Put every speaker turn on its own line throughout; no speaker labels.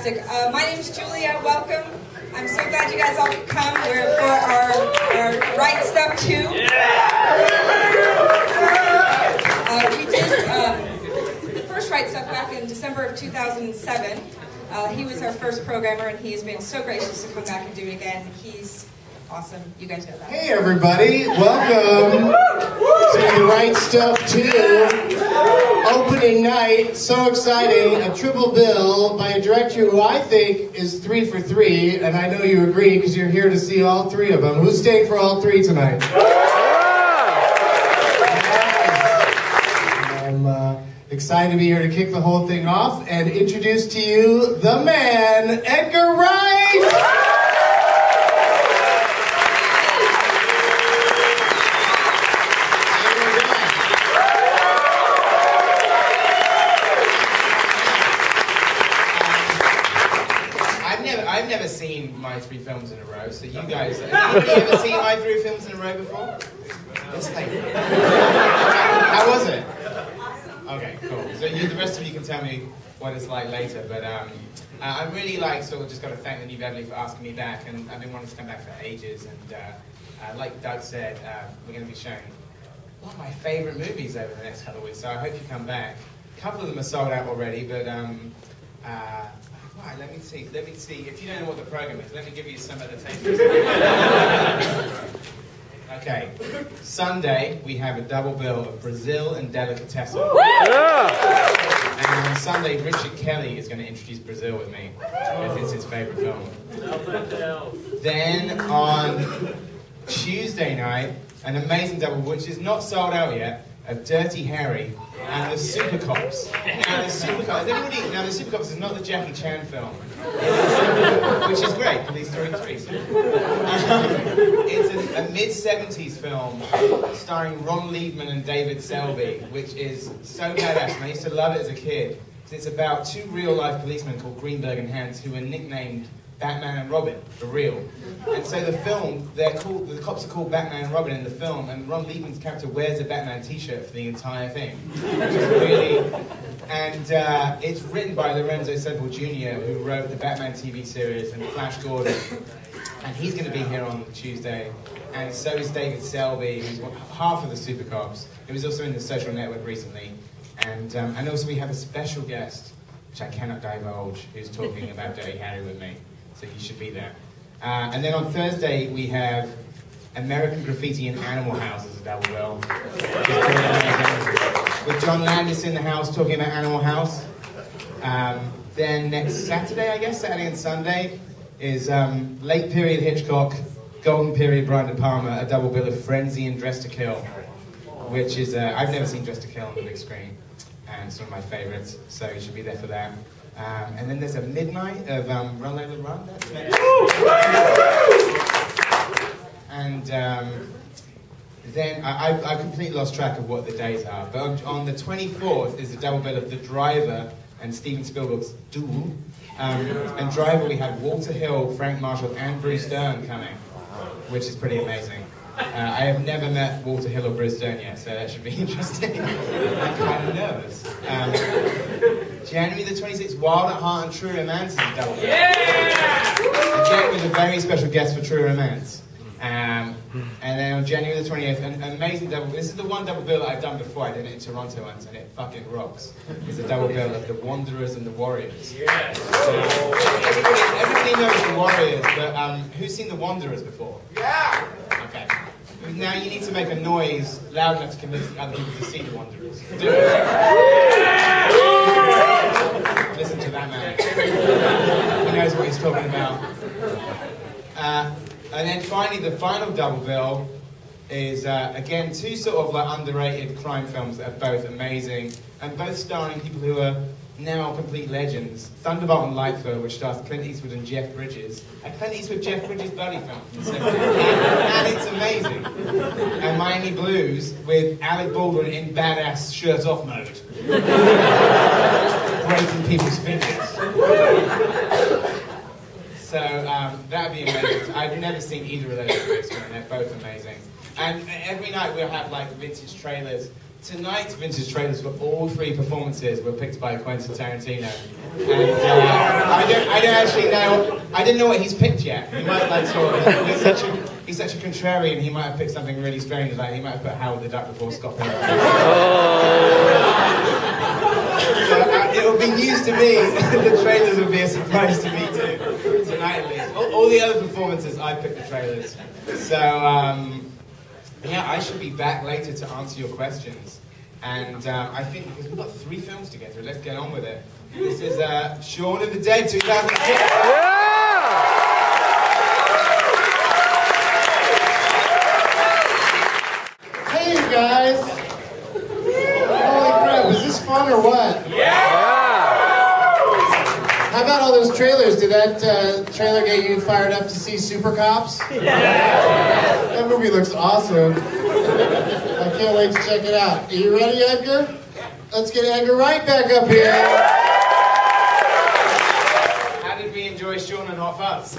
fantastic. My name is Julia. Welcome. I'm so glad you guys all could come. We're for our Wright Stuff II. We did the first Wright Stuff back in December of 2007. He was our first programmer, and he has been so gracious to come back and do it again. He's awesome. You guys know that.
Hey everybody, welcome to the Wright Stuff II opening night. So exciting, a triple bill by a director who I think is 3 for 3, and I know you agree because you're here to see all 3 of them. Who's staying for all 3 tonight? I'm excited to be here to kick the whole thing off and introduce to you the man, Edgar Wright!
I've never seen my 3 films in a row, so you guys, have you ever seen my 3 films in a row before? How was it? Okay, cool. So the rest of you can tell me what it's like later, but I'm really sort of just got to thank the new Beverly for asking me back, and I've been wanting to come back for ages, and like Doug said, we're going to be showing one of my favourite movies over the next couple of weeks, so I hope you come back. A couple of them are sold out already, but right, let me see. If you don't know what the program is, let me give you some of the tapes. Okay. Sunday, we have a double bill of Brazil and Delicatessen. And on Sunday, Richard Kelly is going to introduce Brazil with me, because it's his favourite film. Then on Tuesday night, an amazing double, which is not sold out yet, of Dirty Harry and the Super Cops. Now the Super Cops is not the Jackie Chan film, which is great because he's doing 3. It's a mid-70s film starring Ron Liebman and David Selby, which is so badass, and I used to love it as a kid. It's about 2 real-life policemen called Greenberg and Hans who were nicknamed Batman and Robin, for real. And so the film, the cops are called Batman and Robin in the film, and Ron Liebman's character wears a Batman t-shirt for the entire thing. Which is really... And it's written by Lorenzo Semple Jr., who wrote the Batman TV series and Flash Gordon. And he's going to be here on Tuesday. And so is David Selby, who's half of the Super Cops. He was also in The Social Network recently. And also we have a special guest, which I cannot divulge, who's talking about Dirty Harry with me. So you should be there. And then on Thursday, we have American Graffiti and Animal House as a double bill. With John Landis in the house talking about Animal House. Then next Saturday, I guess, Saturday and Sunday, is late period Hitchcock, golden period Brian De Palma, a double bill of Frenzy and Dress to Kill. Which is, I've never seen Dress to Kill on the big screen. And it's one of my favorites, so you should be there for that. And then there's a midnight of Run Lola Run. That's next. And then I completely lost track of what the days are. But on the 24th is a double bill of The Driver and Steven Spielberg's Duel. And Driver, we have Walter Hill, Frank Marshall, and Bruce Dern coming, which is pretty amazing. I have never met Walter Hill or Bruce Dern yet, so that should be interesting. I'm kind of nervous. January the 26th, Wild at Heart and True Romance is a double bill. Yeah! Again, with a very special guest for True Romance. And then on January the 28th, an amazing double bill. This is the one double bill that I've done before. I did it in Toronto once, and it fucking rocks. It's a double bill of The Wanderers and The Warriors. Yeah. Everybody knows The Warriors, but who's seen The Wanderers before? Yeah! Okay. Now you need to make a noise loud enough to convince other people to see The Wanderers. Do it. Listen to that man. He knows what he's talking about. And then finally, the final double bill is, again, 2 sort of underrated crime films that are both amazing, and both starring people who are now complete legends. Thunderbolt and Lightfoot, which stars Clint Eastwood and Jeff Bridges. A Clint Eastwood-Jeff Bridges buddy film from the 70s. And it's amazing. And Miami Blues with Alec Baldwin in badass shirt-off mode. Breaking people's fingers. So that'd be amazing. I've never seen either of those movies, and they're both amazing. And every night we'll have vintage trailers tonight's vintage trailers for all three performances were picked by Quentin Tarantino. And I don't actually know. I didn't know what he's picked yet. He might like sort of. He's such a contrarian. He might have picked something really strange. Like he might have put Howard the Duck before Scott Pilgrim. So it will be news to me. The trailers will be a surprise to me too. Tonight at least. All the other performances, I picked the trailers. So yeah, I should be back later to answer your questions. And I think because we've got 3 films to get through, let's get on with it. This is Shaun of the Dead 2006.
Hey, you guys! Holy crap, was this fun or what? How about all those trailers? Did that trailer get you fired up to see Super Cops? That movie looks awesome. I can't wait to check it out. Are you ready, Edgar? Let's get Edgar Wright back up here.
How did we enjoy Shaun and Hot Fuzz?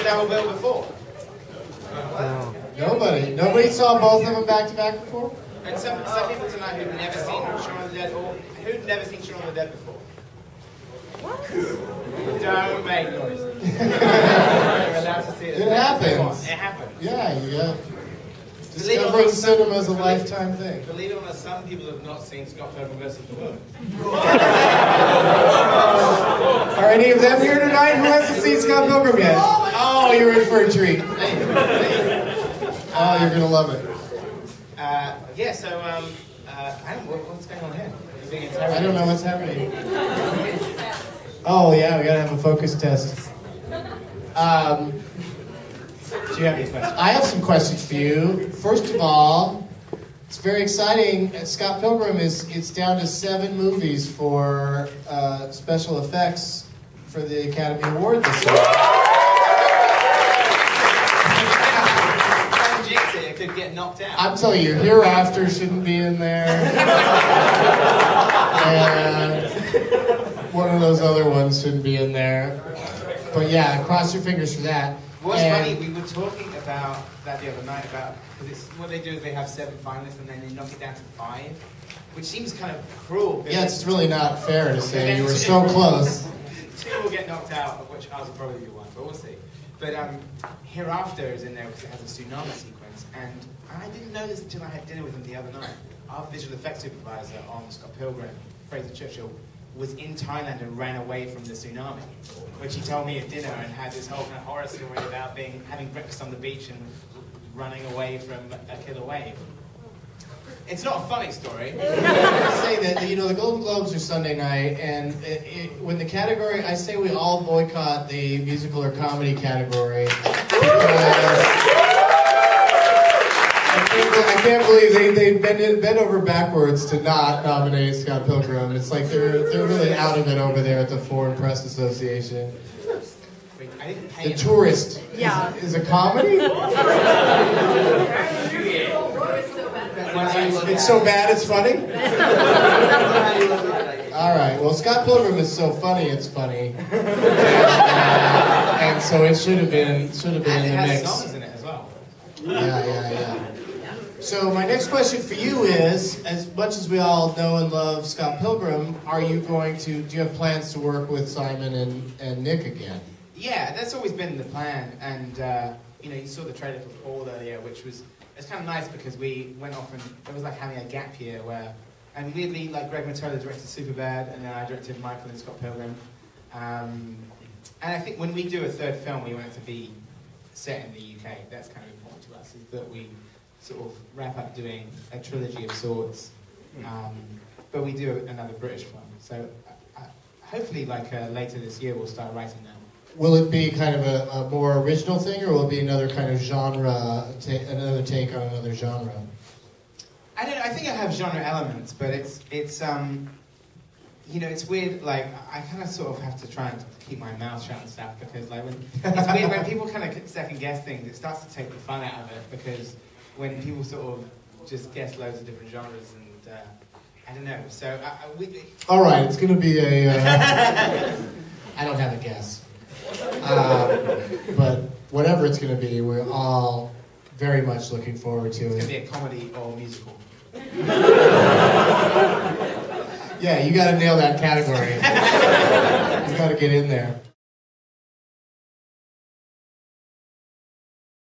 Double bill before?
Nobody saw both of them back to back before?
And some people tonight who've never seen Shaun of the Dead, or who'd never seen Shaun of the Dead before? Don't make noise. You're allowed to see it.
It happens.
It happens.
Yeah. Discovering cinema is a lifetime thing.
Believe it or not, some people have not seen Scott Pilgrim vs. the World.
Are any of them here tonight? Who hasn't seen Scott Pilgrim yet? Oh, you're in for a treat. Oh, you're gonna love it.
Yeah. So I don't know what's going on here.
I don't know what's happening. Oh yeah, we gotta have a focus test.
Do you have any questions?
I have some questions for you. First of all, it's very exciting. Scott Pilgrim it's down to 7 movies for special effects for the Academy Award this year.
It could get knocked out.
I'm telling you, Hereafter shouldn't be in there. And one of those other ones shouldn't be in there. But yeah, cross your fingers for that.
What's funny, we were talking about that the other night, because what they do is they have 7 finalists and then they knock it down to 5, which seems kind of cruel.
Yeah, it's really not fair to say you were so close.
2 will get knocked out, of which ours will probably be 1, but we'll see. But Hereafter is in there because it has a tsunami sequence, and I didn't know this until I had dinner with him the other night. Our visual effects supervisor on Scott Pilgrim, Fraser Churchill, was in Thailand and ran away from the tsunami, which he told me at dinner, and had this whole kind of horror story about having breakfast on the beach and running away from a killer wave. It's not a funny story.
I say that, the Golden Globes are Sunday night, and when the category, I say we all boycott the musical or comedy category. I can't believe they bent over backwards to not nominate Scott Pilgrim. It's like they're really out of it over there at the Foreign Press Association. The Tourist is a comedy? It's so bad it's funny? Alright, well Scott Pilgrim is so funny it's funny. And so it should have been in the mix.
It has songs in it as well.
Yeah. So my next question for you is, as much as we all know and love Scott Pilgrim, do you have plans to work with Simon and Nick again?
Yeah, that's always been the plan, and you saw the trailer for Paul earlier, it's kind of nice because we went off and it was like having a gap year and weirdly, like Greg Mottola directed Superbad, and then I directed Michael and Scott Pilgrim, and I think when we do a 3rd film, we want it to be set in the UK. That's kind of important to us, is that we sort of wrap up doing a trilogy of sorts, but we do another British film. So hopefully, later this year, we'll start writing that.
Will it be kind of a more original thing, or will it be another kind of genre, another take on another genre?
I think I have genre elements, but it's it's weird. Like I kind of sort of have to try and keep my mouth shut and stuff, because it's weird when people kind of second guess things. It starts to take the fun out of it, because when people sort of just guess loads of different genres, and I don't know. So
all right, it's going to be a. I don't have a guess. But whatever it's going to be, we're all very much looking forward to
It's
it.
going to be a comedy or musical.
Yeah, you got to nail that category. You got to get in there.